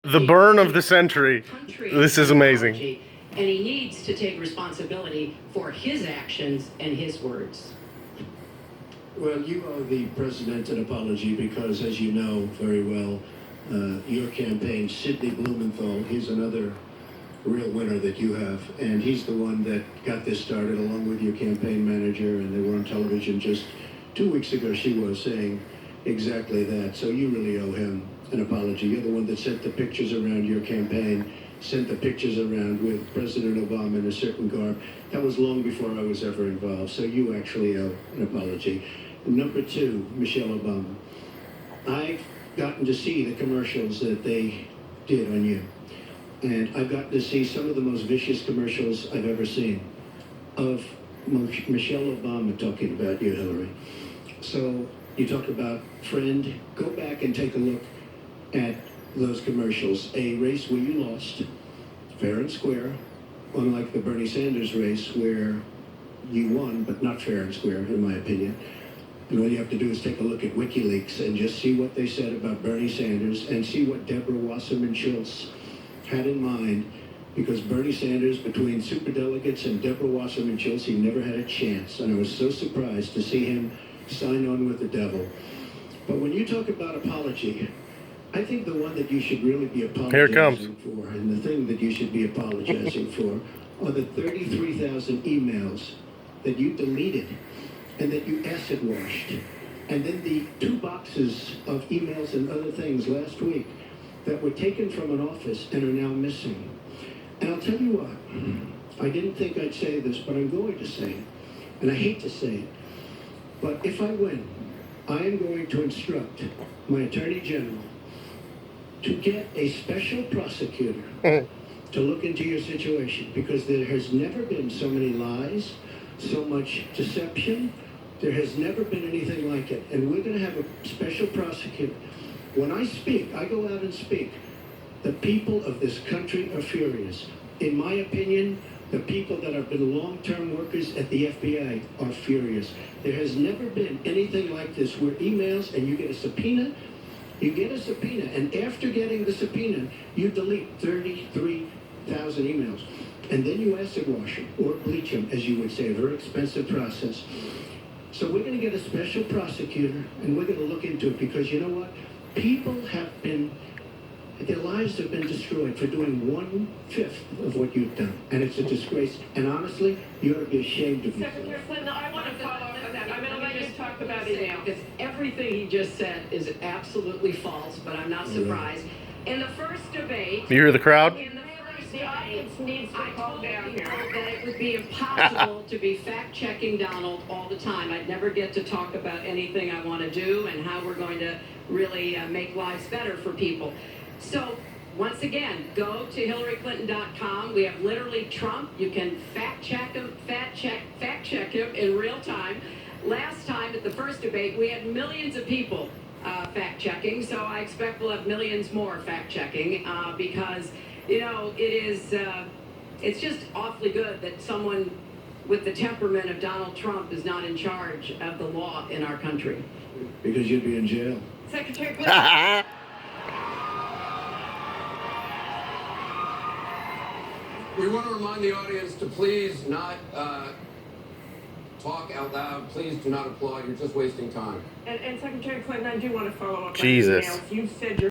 The burn of the century. This is amazing. And he needs to take responsibility for his actions and his words. Well, you owe the president an apology because, as you know very well, your campaign, Sidney Blumenthal, he's another real winner that you have, and he's the one that got this started along with your campaign manager, and they were on television just 2 weeks ago. She was saying exactly that, so you really owe him an apology. You're the one that sent the pictures around your campaign, sent the pictures around with President Obama in a certain garb. That was long before I was ever involved, so you actually owe an apology. Number two, Michelle Obama. I've gotten to see the commercials that they did on you. And I've gotten to see some of the most vicious commercials I've ever seen of Michelle Obama talking about you, Hillary. So you talk about friend, go back and take a look at those commercials. A race where you lost, fair and square, unlike the Bernie Sanders race where you won, but not fair and square, in my opinion. And all you have to do is take a look at WikiLeaks and just see what they said about Bernie Sanders and see what Deborah Wasserman Schultz had in mind, because Bernie Sanders, between superdelegates and Deborah Wasserman Schultz, he never had a chance. And I was so surprised to see him sign on with the devil. But when you talk about apology, I think the one that you should really be apologizing for, and the thing that you should be apologizing for, are the 33,000 emails that you deleted and that you acid washed. And then the 2 boxes of emails and other things last week that were taken from an office and are now missing. And I'll tell you what, I didn't think I'd say this, but I'm going to say it. And I hate to say it, but if I win, I am going to instruct my Attorney General to get a special prosecutor to look into your situation, because there has never been so many lies, so much deception. There has never been anything like it. And we're going to have a special prosecutor. When I speak, I go out and speak. The people of this country are furious. In my opinion, the people that have been long-term workers at the FBI are furious. There has never been anything like this, where emails and you get a subpoena, and after getting the subpoena, you delete 33,000 emails. And then you acid wash them, or bleach them, as you would say, a very expensive process. So we're going to get a special prosecutor, and we're going to look into it, because you know what? People have been, their lives have been destroyed for doing 1/5 of what you've done. And it's a disgrace. And honestly, you ought to be ashamed of yourself. Secretary Clinton, I want to follow up on that. I'm going to let you talk about it now, because everything he just said is absolutely false, but I'm not surprised. In the first debate... You hear the crowd? The audience needs to calm down here. That it would be impossible to be fact-checking Donald all the time. I'd never get to talk about anything I want to do and how we're going to really make lives better for people. So, once again, go to HillaryClinton.com. We have literally Trump. You can fact-check him in real time. Last time at the first debate, we had millions of people fact-checking, so I expect we'll have millions more fact-checking because... You know, it's just awfully good that someone with the temperament of Donald Trump is not in charge of the law in our country. Because you'd be in jail. Secretary Clinton. We want to remind the audience to please not talk out loud. Please do not applaud. You're just wasting time. And Secretary Clinton, I do want to follow up on Jesus. emails. You said you're